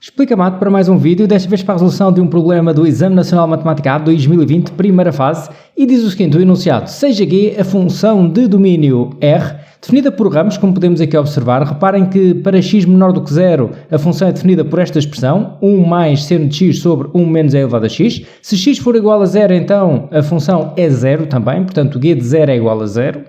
Explica Mato para mais um vídeo, desta vez para a resolução de um problema do Exame Nacional de Matemática A 2020, primeira fase, e diz o seguinte, o enunciado, seja G a função de domínio R, definida por ramos, como podemos aqui observar. Reparem que para x menor do que 0, a função é definida por esta expressão, 1 mais seno de x sobre 1 menos e elevado a x. Se x for igual a 0, então a função é 0 também, portanto G de 0 é igual a 0.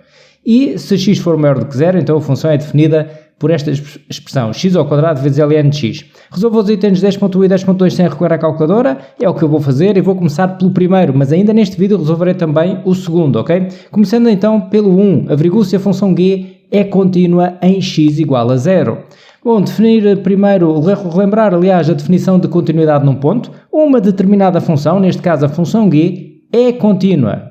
E se x for maior do que 0, então a função é definida por esta expressão, x ao quadrado vezes ln de x. Resolvo os itens 10.1 e 10.2 sem recorrer à calculadora, é o que eu vou fazer, e vou começar pelo primeiro, mas ainda neste vídeo resolverei também o segundo, ok? Começando então pelo 1, averiguo se a função g é contínua em x igual a 0. Bom, definir primeiro, relembrar aliás a definição de continuidade num ponto, uma determinada função, neste caso a função g, é contínua,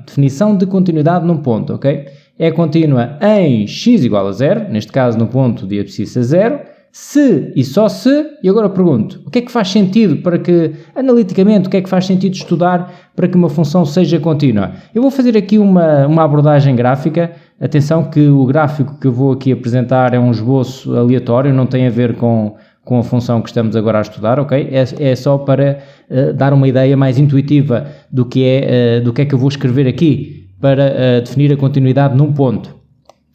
definição de continuidade num ponto, ok? É contínua em x igual a 0, neste caso no ponto de abscissa a 0, se e só se, e agora pergunto, o que é que faz sentido para que, analiticamente, o que é que faz sentido estudar para que uma função seja contínua? Eu vou fazer aqui uma abordagem gráfica, atenção que o gráfico que eu vou aqui apresentar é um esboço aleatório, não tem a ver com a função que estamos agora a estudar, ok? É só para dar uma ideia mais intuitiva do que é que eu vou escrever aqui, para definir a continuidade num ponto.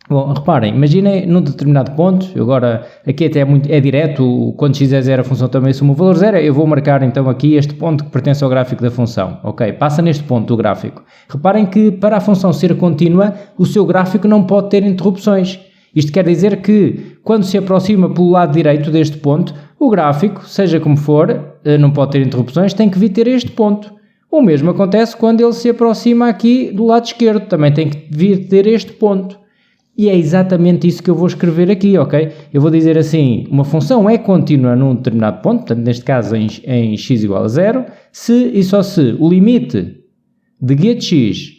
Bom, reparem, imaginem num determinado ponto, agora aqui até é direto, quando x é 0 a função também assume o valor 0, eu vou marcar então aqui este ponto que pertence ao gráfico da função, ok? Passa neste ponto do gráfico. Reparem que para a função ser contínua, o seu gráfico não pode ter interrupções. Isto quer dizer que quando se aproxima pelo lado direito deste ponto, o gráfico, seja como for, não pode ter interrupções, tem que vir ter este ponto. O mesmo acontece quando ele se aproxima aqui do lado esquerdo, também tem que vir ter este ponto. E é exatamente isso que eu vou escrever aqui, ok? Eu vou dizer assim, uma função é contínua num determinado ponto, portanto neste caso em x igual a 0, se e só se o limite de g de x,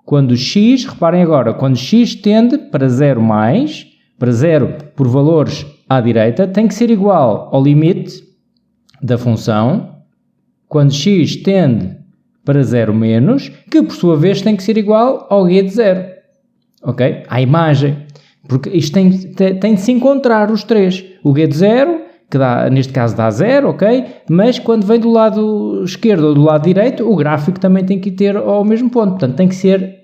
quando x, reparem agora, quando x tende para 0 mais, para 0 por valores à direita, tem que ser igual ao limite da função, quando x tende para 0 menos, que por sua vez tem que ser igual ao g de 0, ok? À imagem, porque isto tem de se encontrar os três, o g de 0, que dá, neste caso dá 0, ok? Mas quando vem do lado esquerdo ou do lado direito, o gráfico também tem que ter ao mesmo ponto, portanto tem que ser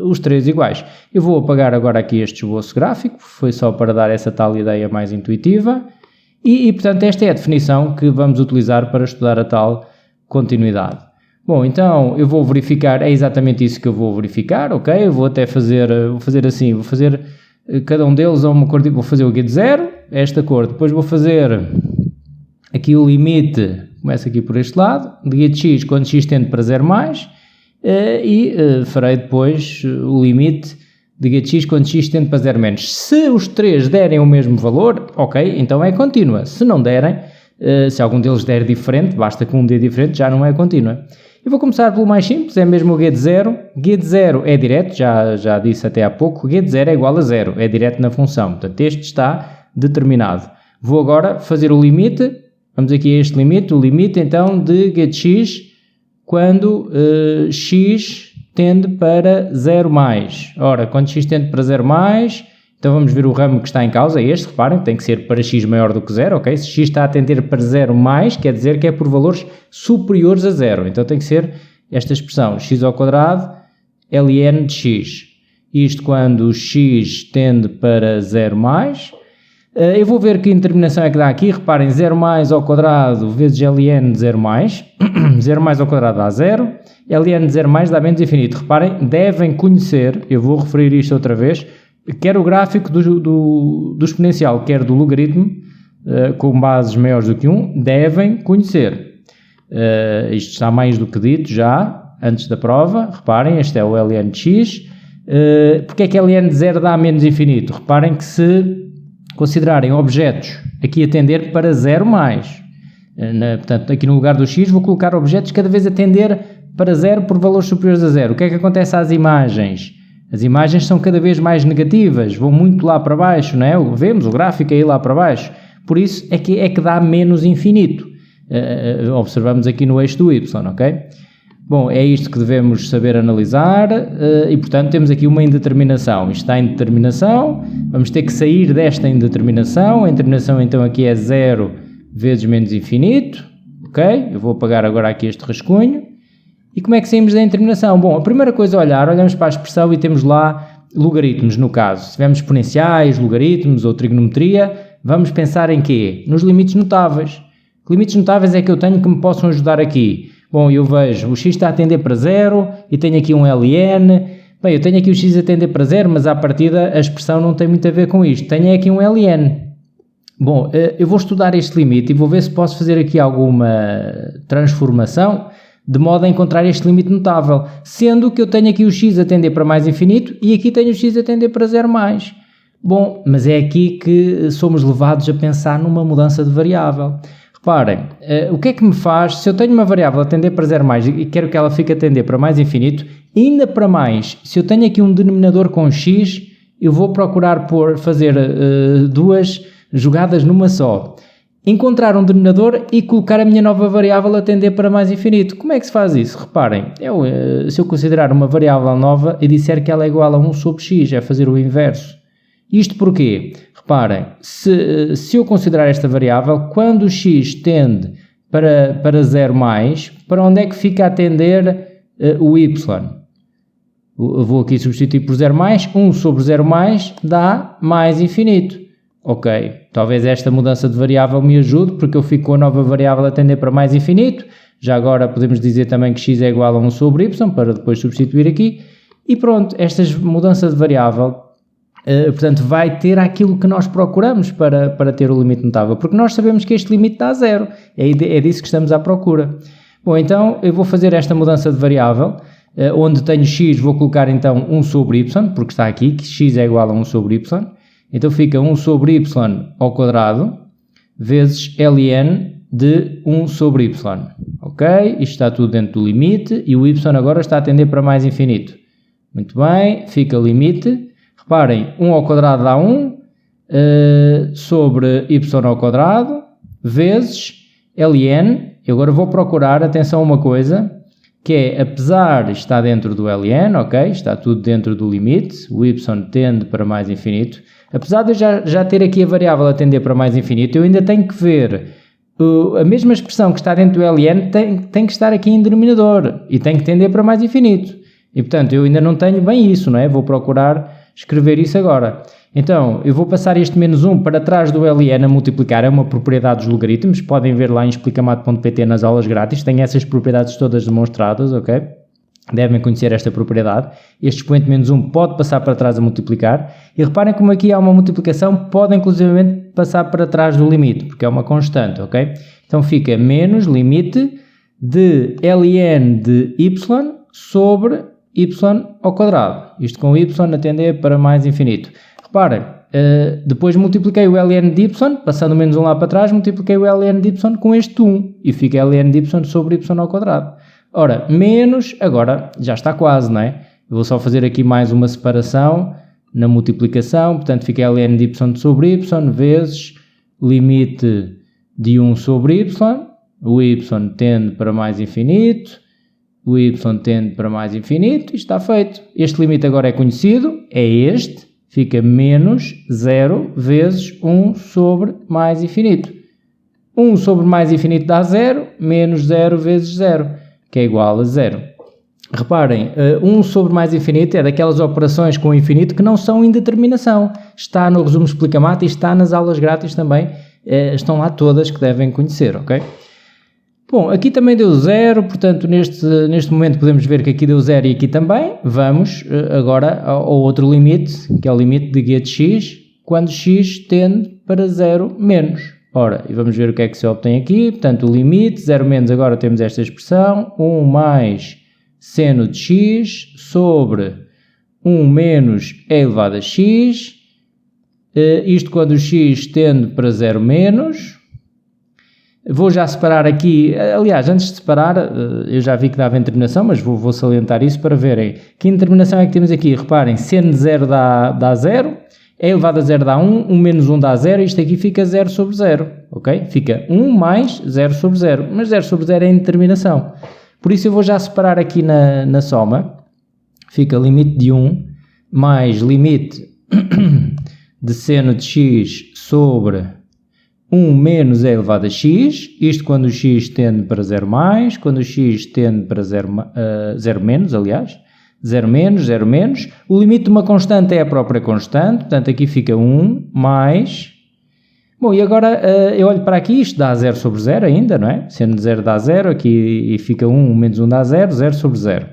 os três iguais. Eu vou apagar agora aqui este esboço gráfico, foi só para dar essa tal ideia mais intuitiva, e portanto esta é a definição que vamos utilizar para estudar a tal continuidade. Bom, então eu vou verificar, é exatamente isso que eu vou verificar, ok? Eu vou até fazer assim, vou fazer cada um deles a uma cor, vou fazer o g de 0, esta cor, depois vou fazer aqui o limite, começa aqui por este lado, de g de x quando x tende para 0 mais, e farei depois o limite de g de x quando x tende para 0 menos. Se os três derem o mesmo valor, ok, então é contínua. Se não derem, se algum deles der diferente, basta que um dê diferente, já não é contínua. Eu vou começar pelo mais simples, é mesmo o g de 0. G de 0 é direto, já disse até há pouco, g de 0 é igual a 0, é direto na função, portanto este está determinado. Vou agora fazer o limite, vamos aqui a este limite, o limite então de g de x quando x tende para 0 mais. Ora, quando x tende para 0 mais, então vamos ver o ramo que está em causa, é este, reparem, tem que ser para x maior do que 0, ok? Se x está a tender para 0 mais, quer dizer que é por valores superiores a 0, então tem que ser esta expressão, x ao quadrado, ln de x. Isto quando x tende para 0 mais. Eu vou ver que indeterminação é que dá aqui, reparem, 0 mais ao quadrado vezes ln de 0 mais, 0 mais ao quadrado dá 0, ln de 0 mais dá menos infinito. Reparem, devem conhecer, eu vou referir isto outra vez, quer o gráfico do exponencial, quer do logaritmo, com bases maiores do que 1, devem conhecer. Isto está mais do que dito já, antes da prova. Reparem, este é o ln de x. Porque é que ln de 0 dá menos infinito? Reparem que se considerarem objetos aqui a tender para 0 mais, portanto, aqui no lugar do x vou colocar objetos cada vez a tender para 0 por valores superiores a 0. O que é que acontece às imagens? As imagens são cada vez mais negativas, vão muito lá para baixo, não é? Vemos o gráfico aí lá para baixo, por isso é que dá menos infinito. Observamos aqui no eixo do y, ok? Bom, é isto que devemos saber analisar e, portanto, temos aqui uma indeterminação. Isto está em determinação, vamos ter que sair desta indeterminação. A indeterminação, então, aqui é 0 vezes menos infinito, ok? Eu vou apagar agora aqui este rascunho. E como é que saímos da indeterminação? Bom, a primeira coisa a olhar, olhamos para a expressão e temos lá logaritmos, no caso. Se tivermos exponenciais, logaritmos ou trigonometria, vamos pensar em quê? Nos limites notáveis. Que limites notáveis é que eu tenho que me possam ajudar aqui? Bom, eu vejo o x está a tender para 0 e tenho aqui um ln. Bem, eu tenho aqui o x a tender para 0, mas à partida a expressão não tem muito a ver com isto. Tenho aqui um ln. Bom, eu vou estudar este limite e vou ver se posso fazer aqui alguma transformação de modo a encontrar este limite notável, sendo que eu tenho aqui o x a tender para mais infinito e aqui tenho o x a tender para 0 mais. Bom, mas é aqui que somos levados a pensar numa mudança de variável. Reparem, o que é que me faz, se eu tenho uma variável a tender para 0 mais e quero que ela fique a tender para mais infinito, ainda para mais, se eu tenho aqui um denominador com x, eu vou procurar fazer duas jogadas numa só. Encontrar um denominador e colocar a minha nova variável a tender para mais infinito. Como é que se faz isso? Reparem, se eu considerar uma variável nova e disser que ela é igual a 1 sobre x, é fazer o inverso. Isto porquê? Reparem, se eu considerar esta variável, quando o x tende para 0 mais, para onde é que fica a tender o y? Eu vou aqui substituir por 0 mais, 1 sobre 0 mais dá mais infinito. Ok, talvez esta mudança de variável me ajude, porque eu fico com a nova variável a tender para mais infinito. Já agora podemos dizer também que x é igual a 1 sobre y, para depois substituir aqui. E pronto, esta mudança de variável, portanto, vai ter aquilo que nós procuramos para ter o limite notável, porque nós sabemos que este limite dá 0, é disso que estamos à procura. Bom, então eu vou fazer esta mudança de variável, onde tenho x, vou colocar então 1 sobre y, porque está aqui, que x é igual a 1 sobre y. Então fica 1 sobre y ao quadrado vezes ln de 1 sobre y. Ok? Isto está tudo dentro do limite e o y agora está a tender para mais infinito. Muito bem, fica limite. Reparem, 1 ao quadrado dá 1 sobre y ao quadrado vezes ln. Eu agora vou procurar, atenção a uma coisa, que é, apesar de estar dentro do ln, ok? Está tudo dentro do limite, o y tende para mais infinito. Apesar de eu já ter aqui a variável a tender para mais infinito, eu ainda tenho que ver a mesma expressão que está dentro do ln tem que estar aqui em denominador e tem que tender para mais infinito. E, portanto, eu ainda não tenho bem isso, não é? Vou procurar escrever isso agora. Então, eu vou passar este menos 1 para trás do ln a multiplicar, é uma propriedade dos logaritmos, podem ver lá em explicamado.pt nas aulas grátis, tem essas propriedades todas demonstradas, ok? Devem conhecer esta propriedade. Este expoente menos 1 pode passar para trás a multiplicar. E reparem como aqui há uma multiplicação, pode inclusivamente passar para trás do limite, porque é uma constante, ok? Então fica menos limite de ln de y sobre y ao quadrado. Isto com y a tender para mais infinito. Reparem, depois multipliquei o ln de y, passando menos 1 lá para trás, multipliquei o ln de y com este 1 e fica ln de y sobre y ao quadrado. Ora, menos, agora já está quase, não é? Eu vou só fazer aqui mais uma separação na multiplicação, portanto fica ln de y sobre y vezes limite de 1 sobre y, o y tende para mais infinito, o y tende para mais infinito, e está feito. Este limite agora é conhecido, é este, fica menos 0 vezes 1 sobre mais infinito. 1 sobre mais infinito dá 0, menos 0 vezes 0, que é igual a 0. Reparem, 1 sobre mais infinito é daquelas operações com infinito que não são indeterminação. Está no resumo Explica-Mate e está nas aulas grátis também. Estão lá todas que devem conhecer, ok? Bom, aqui também deu 0, portanto neste momento podemos ver que aqui deu 0 e aqui também. Vamos agora ao outro limite, que é o limite de g de x, quando x tende para 0 menos. Ora, e vamos ver o que é que se obtém aqui. Portanto, o limite, 0 menos, agora temos esta expressão, 1 mais seno de x sobre 1 menos e elevado a x. Isto quando o x tende para 0 menos. Vou já separar aqui, aliás, antes de separar, eu já vi que dava indeterminação, mas vou salientar isso para verem. Que indeterminação é que temos aqui? Reparem, seno de 0 dá 0. E elevado a 0 dá 1, 1 menos 1 dá 0, isto aqui fica 0 sobre 0, ok? Fica 1 mais 0 sobre 0, mas 0 sobre 0 é indeterminação. Por isso eu vou já separar aqui na soma, fica limite de 1 mais limite de seno de x sobre 1 menos e elevado a x, isto quando o x tende para 0 mais, quando o x tende para 0 menos, aliás, 0 menos, 0 menos, o limite de uma constante é a própria constante, portanto aqui fica 1 mais, bom, e agora eu olho para aqui, isto dá 0 sobre 0 ainda, não é? Seno 0 dá 0, aqui fica 1 menos 1 dá 0, 0 sobre 0.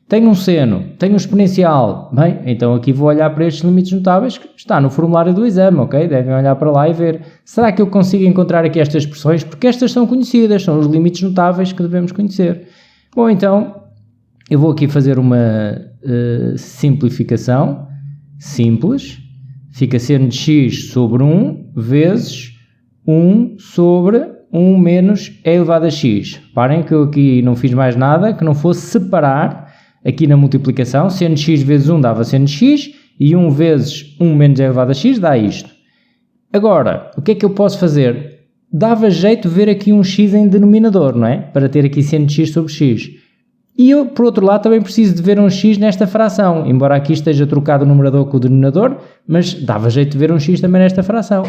Tenho um seno, tenho um exponencial, bem, então aqui vou olhar para estes limites notáveis que está no formulário do exame, ok? Devem olhar para lá e ver, será que eu consigo encontrar aqui estas expressões? Porque estas são conhecidas, são os limites notáveis que devemos conhecer. Bom, então, eu vou aqui fazer uma simplificação simples, fica seno de x sobre 1 vezes 1 sobre 1 menos e elevado a x. Reparem que eu aqui não fiz mais nada que não fosse separar aqui na multiplicação, seno de x vezes 1 dava seno de x, e 1 vezes 1 menos e elevado a x dá isto. Agora, o que é que eu posso fazer? Dava jeito ver aqui um x em denominador, não é? Para ter aqui seno de x sobre x. E eu, por outro lado, também preciso de ver um x nesta fração, embora aqui esteja trocado o numerador com o denominador, mas dava jeito de ver um x também nesta fração.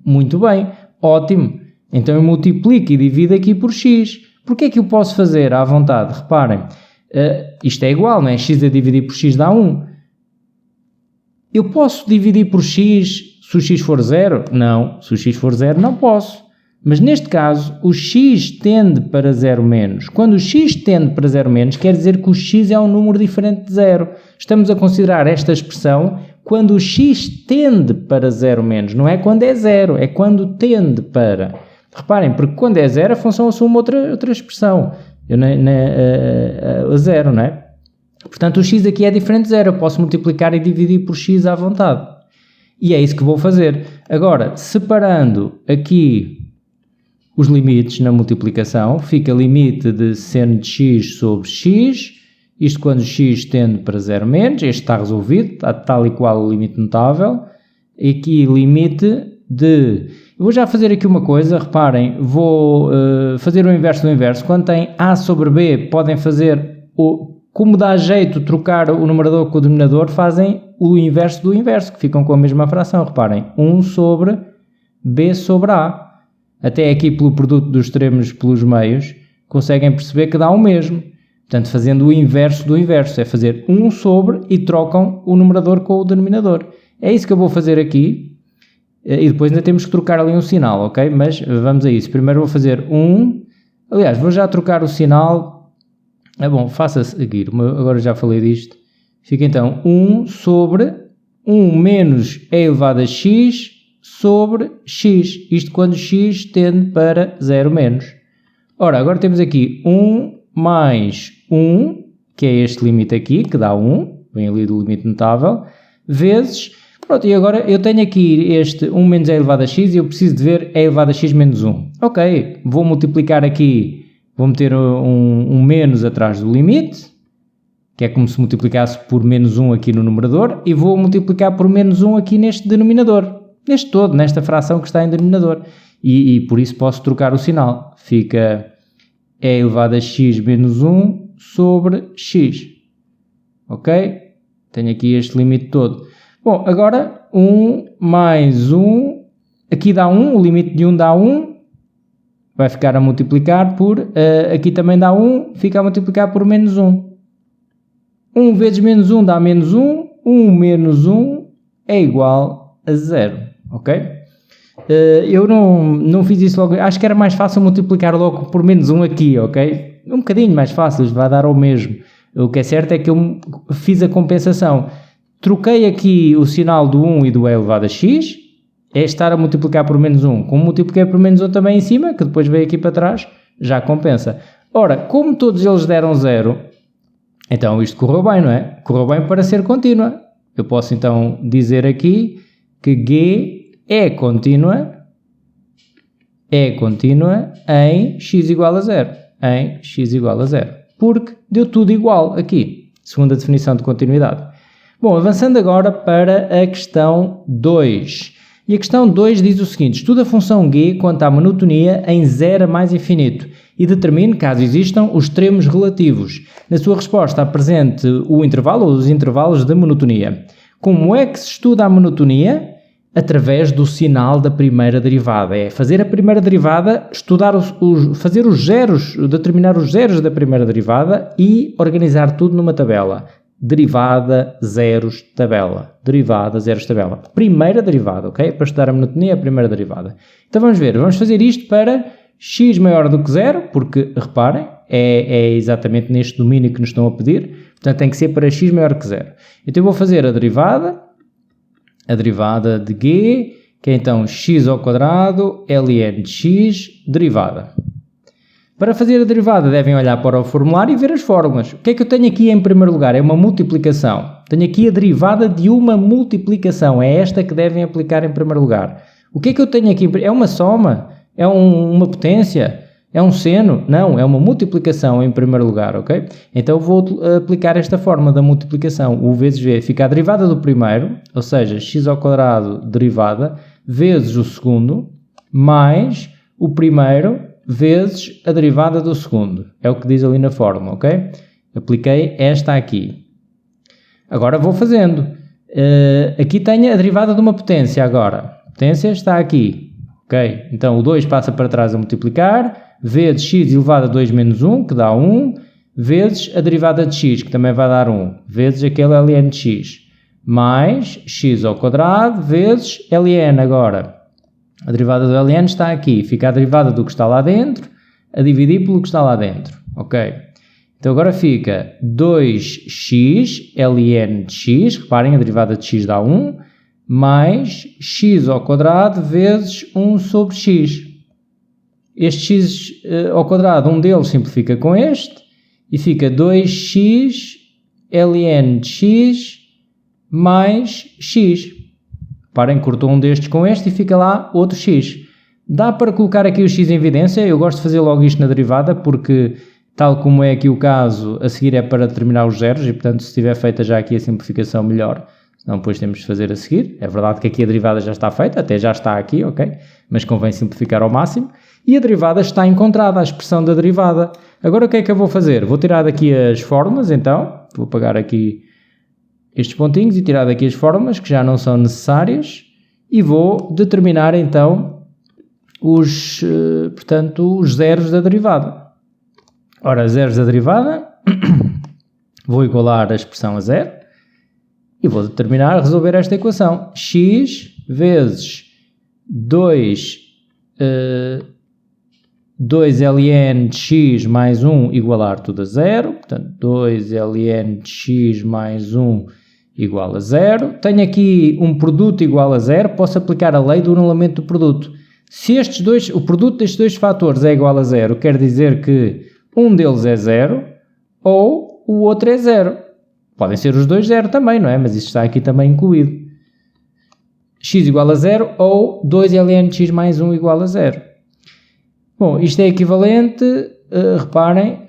Muito bem, ótimo. Então eu multiplico e divido aqui por x. Porquê é que eu posso fazer à vontade? Reparem. Isto é igual, não é? X a dividir por x dá 1. Eu posso dividir por x se o x for 0? Não. Se o x for 0, não posso. Mas neste caso, o x tende para 0 menos. Quando o x tende para 0 menos, quer dizer que o x é um número diferente de 0. Estamos a considerar esta expressão quando o x tende para 0 menos. Não é quando é 0, é quando tende para. Reparem, porque quando é 0, a função assume outra expressão. A 0, não é? Portanto, o x aqui é diferente de 0. Eu posso multiplicar e dividir por x à vontade. E é isso que vou fazer. Agora, separando aqui os limites na multiplicação, fica limite de seno de x sobre x, isto quando x tende para 0 menos, este está resolvido, está tal e qual o limite notável. E aqui limite de... Eu vou já fazer aqui uma coisa, reparem, vou fazer o inverso do inverso. Quando tem a sobre b, podem fazer, como dá jeito trocar o numerador com o denominador, fazem o inverso do inverso, que ficam com a mesma fração. Reparem, 1 sobre b sobre a. Até aqui pelo produto dos extremos pelos meios, conseguem perceber que dá o mesmo. Portanto, fazendo o inverso do inverso, é fazer 1 sobre e trocam o numerador com o denominador. É isso que eu vou fazer aqui. E depois ainda temos que trocar ali um sinal, ok? Mas vamos a isso. Primeiro vou fazer 1. Aliás, vou já trocar o sinal. Bom, faça-se aqui. Agora já falei disto. Fica então 1 sobre 1 menos e elevado a x sobre x. Isto quando x tende para 0 menos. Ora, agora temos aqui 1 mais 1, que é este limite aqui, que dá 1. Vem ali do limite notável. Vezes... Pronto, e agora eu tenho aqui este 1 menos e elevado a x e eu preciso de ver e elevado a x menos 1. Ok, vou multiplicar aqui, vou meter um menos atrás do limite, que é como se multiplicasse por menos 1 aqui no numerador, e vou multiplicar por menos 1 aqui neste denominador, neste todo, nesta fração que está em denominador. E por isso posso trocar o sinal. Fica e elevado a x menos 1 sobre x. Ok? Tenho aqui este limite todo. Bom, agora 1 mais 1, aqui dá 1, o limite de 1 dá 1, vai ficar a multiplicar por, aqui também dá 1, fica a multiplicar por menos 1. 1 vezes menos 1 dá menos 1, 1 menos 1 é igual a 0, ok? Eu não fiz isso logo, acho que era mais fácil multiplicar logo por menos 1 aqui, ok? Um bocadinho mais fácil, vai dar ao mesmo. O que é certo é que eu fiz a compensação. Troquei aqui o sinal do 1 e do e elevado a x, é estar a multiplicar por menos 1. Como multipliquei por menos 1 também em cima, que depois veio aqui para trás, já compensa. Ora, como todos eles deram 0, então isto correu bem, não é? Correu bem para ser contínua. Eu posso então dizer aqui que G é contínua em x igual a 0. Em x igual a 0. Porque deu tudo igual aqui, segundo a definição de continuidade. Bom, avançando agora para a questão 2. E a questão 2 diz o seguinte: estuda a função g quanto à monotonia em 0 a mais infinito e determine, caso existam, os extremos relativos. Na sua resposta apresente o intervalo ou os intervalos de monotonia. Como é que se estuda a monotonia? através do sinal da primeira derivada. É fazer a primeira derivada, estudar fazer os zeros, determinar os zeros da primeira derivada e organizar tudo numa tabela. Derivada, zeros, tabela. Derivada, zeros, tabela. Primeira derivada, ok? Para estudar a monotonia, a primeira derivada. Então vamos ver, vamos fazer isto para x maior do que zero, porque, reparem, é exatamente neste domínio que nos estão a pedir, portanto tem que ser para x maior que zero. Então eu vou fazer a derivada de g, que é então x ao quadrado, ln de x, derivada. Para fazer a derivada devem olhar para o formulário e ver as fórmulas. O que é que eu tenho aqui em primeiro lugar? É uma multiplicação. Tenho aqui a derivada de uma multiplicação. É esta que devem aplicar em primeiro lugar. O que é que eu tenho aqui? É uma soma? É uma potência? É um seno? Não, é uma multiplicação em primeiro lugar, ok? Então vou aplicar esta forma da multiplicação. U vezes V fica a derivada do primeiro, ou seja, x ao quadrado derivada, vezes o segundo, mais o primeiro, vezes a derivada do segundo. É o que diz ali na fórmula, ok? Apliquei esta aqui. Agora vou fazendo. Aqui tenho a derivada de uma potência agora. A potência está aqui, ok? Então o 2 passa para trás a multiplicar, vezes x elevado a 2 menos 1, que dá 1, vezes a derivada de x, que também vai dar 1, vezes aquele ln de x, mais x ao quadrado, vezes ln agora. A derivada do ln está aqui, fica a derivada do que está lá dentro, a dividir pelo que está lá dentro, ok? Então agora fica 2x ln de x, reparem, a derivada de x dá 1, mais x ao quadrado vezes 1 sobre x. Este x ao quadrado, um deles simplifica com este, e fica 2x ln de x mais x. Reparem, cortou um destes com este e fica lá outro x. Dá para colocar aqui o x em evidência, eu gosto de fazer logo isto na derivada, porque tal como é aqui o caso, a seguir é para determinar os zeros, e portanto se tiver feita já aqui a simplificação melhor, senão depois temos de fazer a seguir. É verdade que aqui a derivada já está feita, até já está aqui, ok? Mas convém simplificar ao máximo. E a derivada está encontrada, a expressão da derivada. Agora o que é que eu vou fazer? Vou tirar daqui as fórmulas, então. Vou apagar aqui estes pontinhos e tirar daqui as fórmulas, que já não são necessárias. E vou determinar, então, os zeros da derivada. Ora, zeros da derivada, vou igualar a expressão a zero. E vou determinar, resolver esta equação. X vezes 2ln de x mais 1 igualar tudo a zero. Portanto, 2ln de x mais 1 igual a zero. Tenho aqui um produto igual a zero. Posso aplicar a lei do anulamento do produto. Se o produto destes dois fatores é igual a zero, quer dizer que um deles é zero ou o outro é zero. Podem ser os dois zero também, não é? Mas isso está aqui também incluído. X igual a zero ou 2ln de x mais 1 igual a zero. Bom, isto é equivalente, reparem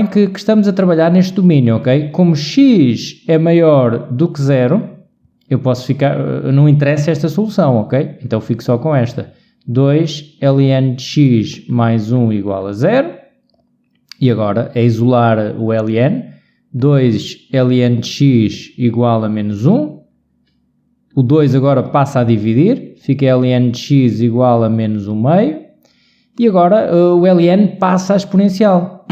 que estamos a trabalhar neste domínio, ok? Como x é maior do que zero, eu posso ficar, não interessa esta solução, ok? Então fico só com esta. 2ln de x mais 1 igual a zero. E agora é isolar o ln. 2ln de x igual a menos 1. O 2 agora passa a dividir. Fica ln de x igual a menos 1 meio. E agora o ln passa a exponencial,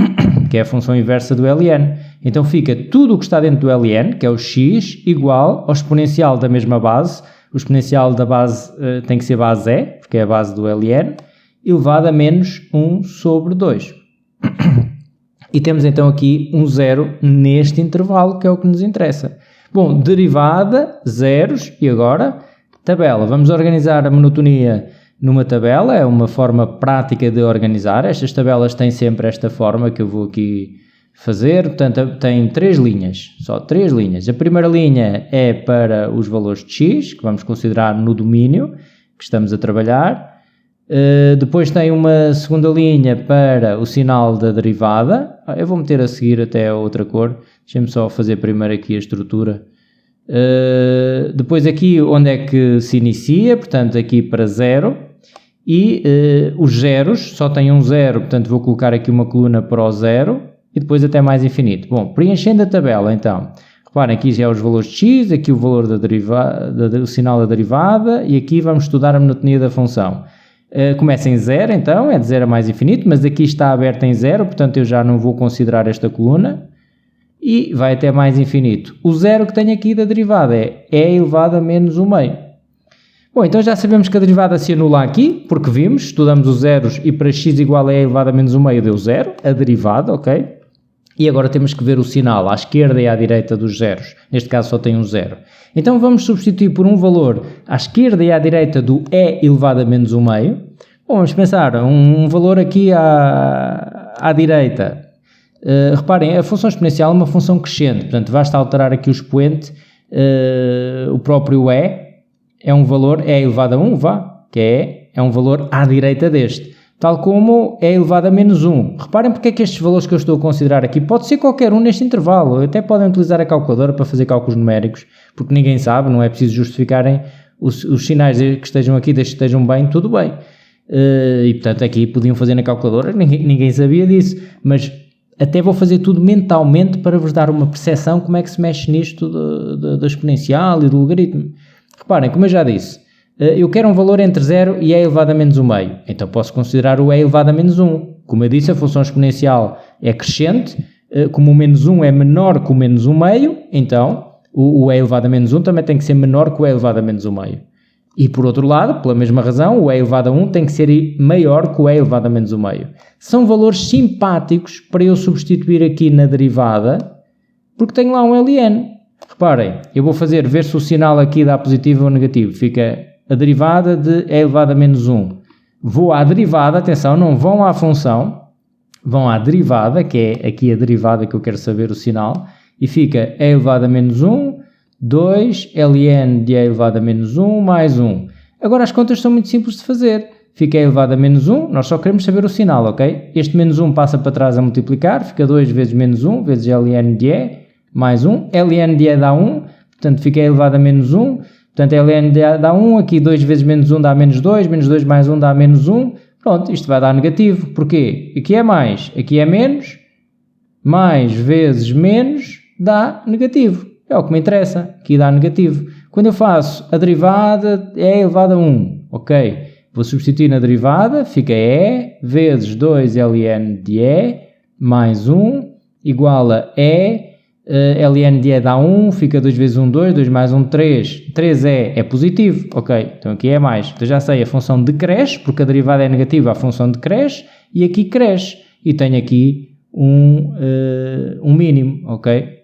que é a função inversa do ln. Então fica tudo o que está dentro do ln, que é o x, igual ao exponencial da mesma base. O exponencial da base tem que ser base e, porque é a base do ln, elevado a menos 1 sobre 2. E temos então aqui um zero neste intervalo, que é o que nos interessa. Bom, derivada, zeros, e agora tabela. Vamos organizar a monotonia numa tabela, é uma forma prática de organizar. Estas tabelas têm sempre esta forma que eu vou aqui fazer. Portanto, tem 3 linhas, só 3 linhas. A primeira linha é para os valores de x, que vamos considerar no domínio que estamos a trabalhar. Depois tem uma segunda linha para o sinal da derivada. Eu vou meter a seguir até a outra cor. Deixem-me só fazer primeiro aqui a estrutura. Depois aqui onde é que se inicia, portanto aqui para 0. E os zeros, só tem um 0, portanto vou colocar aqui uma coluna para o 0. E depois até mais infinito. Bom, preenchendo a tabela então. Reparem, aqui já é os valores de x, aqui o valor o sinal da derivada, e aqui vamos estudar a monotonia da função. Começa em 0, então, é de 0 a mais infinito, mas aqui está aberto em 0, portanto eu já não vou considerar esta coluna, e vai até mais infinito. O 0 que tenho aqui da derivada é e elevado a menos 1 meio. Bom, então já sabemos que a derivada se anula aqui, porque vimos, estudamos os zeros, e para x igual a e elevado a menos 1 meio deu 0, a derivada, ok? E agora temos que ver o sinal à esquerda e à direita dos zeros. Neste caso só tem um 0. Então vamos substituir por um valor à esquerda e à direita do e elevado a menos 1 meio. Bom, vamos pensar, um valor aqui à direita. Reparem, a função exponencial é uma função crescente, portanto basta alterar aqui o expoente, o próprio e é um valor e elevado a 1, que é um valor à direita deste. Tal como é elevado a menos 1. Reparem porque é que estes valores que eu estou a considerar aqui pode ser qualquer um neste intervalo. Até podem utilizar a calculadora para fazer cálculos numéricos, porque ninguém sabe, não é preciso justificarem os sinais que estejam aqui, desde que estejam bem, tudo bem. E portanto aqui podiam fazer na calculadora, ninguém sabia disso, mas até vou fazer tudo mentalmente para vos dar uma percepção como é que se mexe nisto da exponencial e do logaritmo. Reparem, como eu já disse, eu quero um valor entre 0 e e elevado a menos 1 meio, então posso considerar o e elevado a menos 1. Como eu disse, a função exponencial é crescente, como o menos 1 é menor que o menos 1 meio, então o e elevado a menos 1 também tem que ser menor que o e elevado a menos 1 meio. E por outro lado, pela mesma razão, o e elevado a 1 tem que ser maior que o e elevado a menos 1 meio. São valores simpáticos para eu substituir aqui na derivada, porque tenho lá um ln. Reparem, eu vou ver se o sinal aqui dá positivo ou negativo. Fica a derivada de e elevado a menos 1. Vou à derivada, atenção, não vão à função, vão à derivada, que é aqui a derivada que eu quero saber o sinal, e fica e elevado a menos 1, 2, ln de e elevado a menos 1 mais 1. Agora as contas são muito simples de fazer. Fica e elevado a menos 1, nós só queremos saber o sinal, ok? Este menos 1 passa para trás a multiplicar, fica 2 vezes menos 1, vezes ln de e, mais 1. ln de e dá 1, portanto fica e elevado a menos 1. Portanto, ln dá 1, aqui 2 vezes menos 1 dá menos 2 mais 1 dá menos 1. Pronto, isto vai dar negativo. Porquê? Aqui é mais, aqui é menos. Mais vezes menos dá negativo. É o que me interessa, aqui dá negativo. Quando eu faço a derivada, é elevado a 1, ok? Vou substituir na derivada, fica e vezes 2 ln de e mais 1 igual a e. ln de e dá 1, fica 2 vezes 1, 2, 2 mais 1, 3. 3e é positivo, ok, então aqui é mais. Então já sei, a função decresce, porque a derivada é negativa, a função decresce, e aqui cresce. E tenho aqui um mínimo, ok?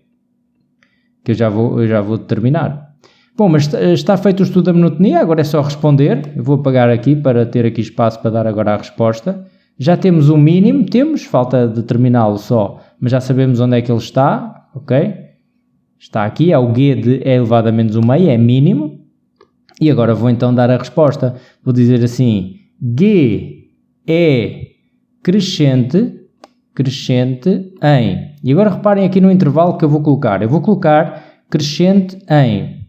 Que eu já vou determinar. Bom, mas está feito o estudo da monotonia, agora é só responder. Eu vou apagar aqui para ter aqui espaço para dar agora a resposta. Já temos um mínimo, falta determiná-lo só, mas já sabemos onde é que ele está. Ok? Está aqui, é o g de e elevado a menos 1 meio, é mínimo. E agora vou então dar a resposta. Vou dizer assim, g é crescente em... E agora reparem aqui no intervalo que eu vou colocar. Eu vou colocar crescente em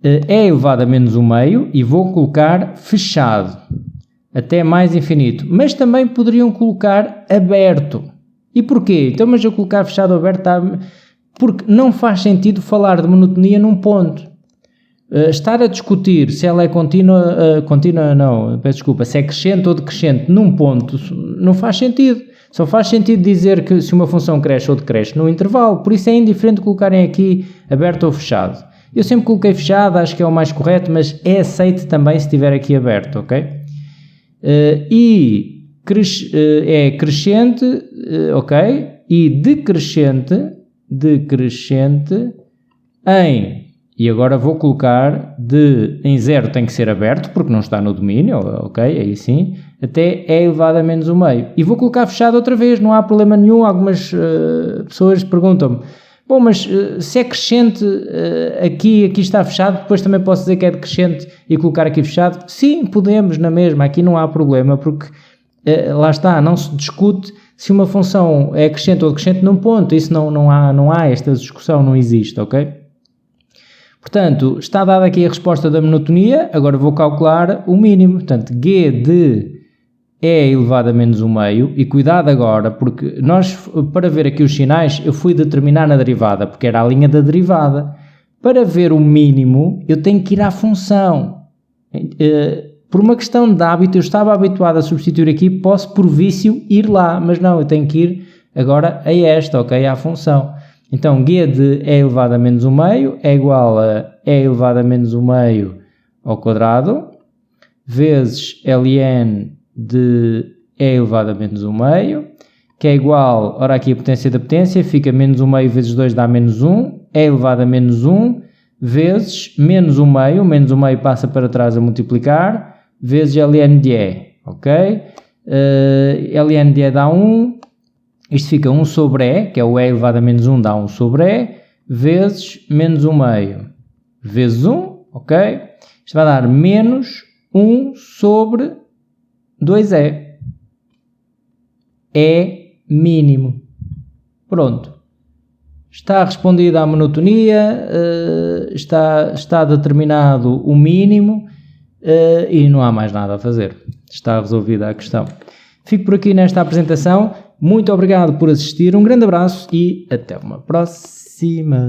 e elevado a menos 1 meio e vou colocar fechado, até mais infinito. Mas também poderiam colocar aberto. E porquê? Então, mas eu colocar fechado ou aberto está... Porque não faz sentido falar de monotonia num ponto. Estar a discutir se ela é se é crescente ou decrescente num ponto, não faz sentido. Só faz sentido dizer que se uma função cresce ou decresce no intervalo. Por isso é indiferente colocarem aqui aberto ou fechado. Eu sempre coloquei fechado, acho que é o mais correto, mas é aceito também se estiver aqui aberto, ok? É crescente, ok, e decrescente em, e agora vou colocar em 0 tem que ser aberto, porque não está no domínio, ok, aí sim, até e elevado a menos 1 meio. E vou colocar fechado outra vez, não há problema nenhum. Algumas pessoas perguntam-me, bom, mas se é crescente, aqui está fechado, depois também posso dizer que é decrescente e colocar aqui fechado? Sim, podemos na mesma, aqui não há problema, porque lá está, não se discute se uma função é crescente ou decrescente num ponto, isso não há esta discussão, não existe, ok? Portanto, está dada aqui a resposta da monotonia, agora vou calcular o mínimo, portanto, g de é elevado a menos 1 meio, e cuidado agora, porque nós, para ver aqui os sinais, eu fui determinar na derivada, porque era a linha da derivada. Para ver o mínimo, eu tenho que ir à função. Por uma questão de hábito, eu estava habituado a substituir aqui, posso por vício ir lá, mas não, eu tenho que ir agora a esta, ok? À função. Então, g de e elevado a menos 1 meio é igual a e elevado a menos 1 meio ao quadrado, vezes ln de e elevado a menos 1 meio, que é igual, ora aqui a potência da potência, fica menos 1 meio vezes 2 dá menos 1, e elevado a menos 1, vezes menos 1 meio passa para trás a multiplicar, vezes ln de e, ok? Ln de e dá 1, isto fica 1 sobre e, que é o e elevado a menos 1 dá 1 sobre e, vezes menos 1 meio, vezes 1, ok? Isto vai dar menos 1 sobre 2e. É mínimo. Pronto. Está respondida a monotonia, está determinado o mínimo e não há mais nada a fazer. Está resolvida a questão. Fico por aqui nesta apresentação. Muito obrigado por assistir. Um grande abraço e até uma próxima.